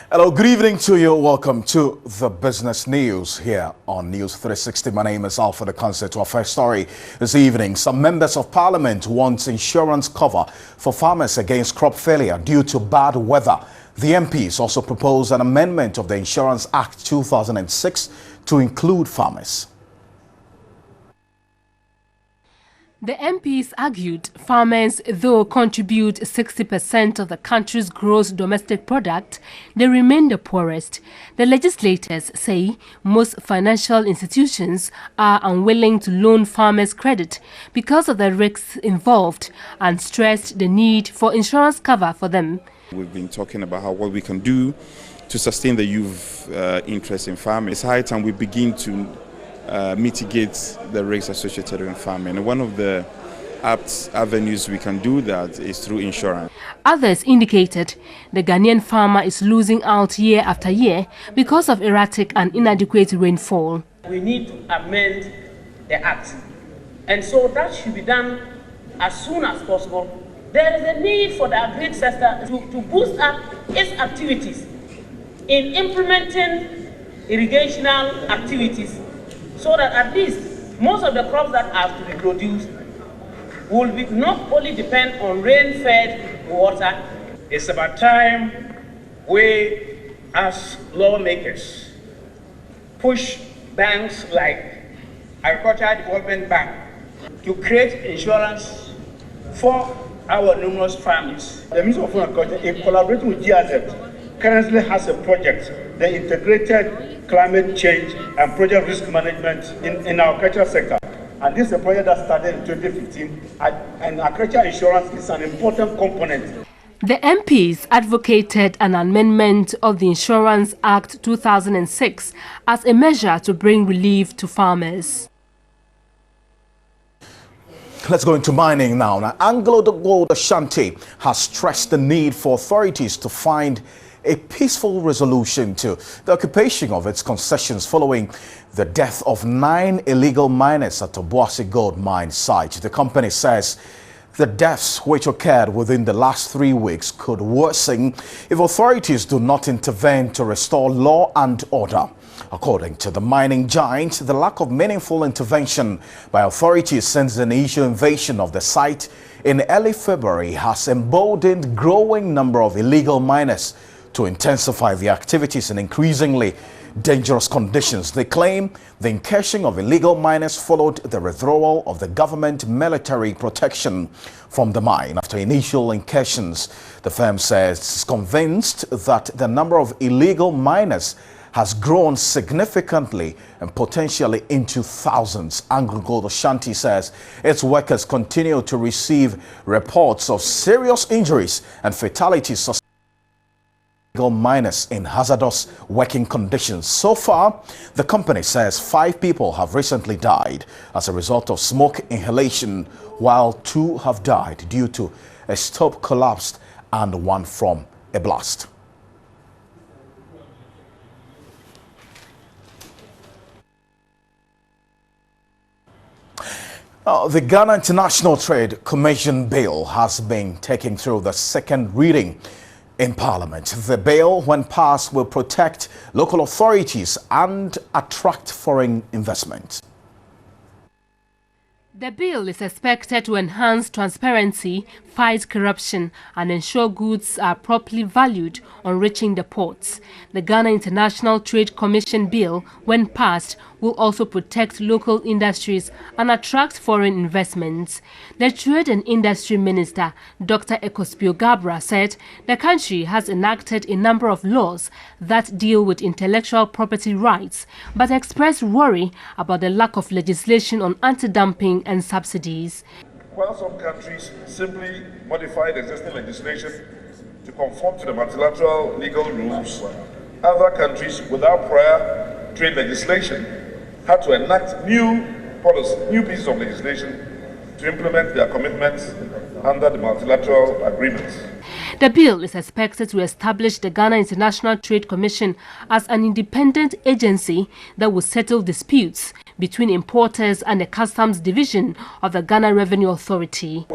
Hello, good evening to you. Welcome to the business news here on News 360. My name is Alfred Concert. To our first story this evening, some members of parliament want insurance cover for farmers against crop failure due to bad weather. The MPs also proposed an amendment of the Insurance Act 2006 to include farmers. The MPs argued farmers, though contribute 60% of the country's gross domestic product, they remain the poorest. The legislators say most financial institutions are unwilling to loan farmers credit because of the risks involved and stressed the need for insurance cover for them. We've been talking about what we can do to sustain the youth interest in farming. It's high time we begin to mitigate the risks associated with farming. And one of the apt avenues we can do that is through insurance. Others indicated the Ghanaian farmer is losing out year after year because of erratic and inadequate rainfall. We need to amend the act, and so that should be done as soon as possible. There is a need for the agri sector to boost up its activities in implementing irrigational activities, so that at least most of the crops that are to be produced will be not only depend on rain-fed water. It's about time we, as lawmakers, push banks like Agricultural Development Bank to create insurance for our numerous families. The Ministry of Agriculture, in collaboration with GIZ, currently has a project, the Integrated Climate Change and Project Risk Management in our agricultural sector. And this is a project that started in 2015, and agricultural insurance is an important component. The MPs advocated an amendment of the Insurance Act 2006 as a measure to bring relief to farmers. Let's go into mining now. Now, AngloGold Ashanti has stressed the need for authorities to find a peaceful resolution to the occupation of its concessions following the death of 9 illegal miners at Obuasi Gold Mine site. The company says the deaths, which occurred within the last 3 weeks, could worsen if authorities do not intervene to restore law and order. According to the mining giant, the lack of meaningful intervention by authorities since the initial invasion of the site in early February has emboldened growing number of illegal miners to intensify the activities in increasingly dangerous conditions. They claim the incursion of illegal miners followed the withdrawal of the government military protection from the mine. After initial incursions, the firm says it's convinced that the number of illegal miners has grown significantly and potentially into thousands. AngloGold Ashanti says its workers continue to receive reports of serious injuries and fatalities miners in hazardous working conditions. So far, the company says 5 people have recently died as a result of smoke inhalation, while 2 have died due to a stope collapsed and 1 from a blast. The Ghana International Trade Commission bill has been taken through the second reading in Parliament. The bill, when passed, will protect local authorities and attract foreign investment. The bill is expected to enhance transparency, fight corruption, and ensure goods are properly valued on reaching the ports. The Ghana International Trade Commission bill, when passed, will also protect local industries and attract foreign investments. The Trade and Industry Minister, Dr. Ekospio Gabra, said the country has enacted a number of laws that deal with intellectual property rights, but expressed worry about the lack of legislation on anti-dumping and subsidies. While some countries simply modify the existing legislation to conform to the multilateral legal rules, other countries without prior trade legislation had to enact new pieces of legislation to implement their commitments under the multilateral agreements. The bill is expected to establish the Ghana International Trade Commission as an independent agency that will settle disputes between importers and the Customs Division of the Ghana Revenue Authority.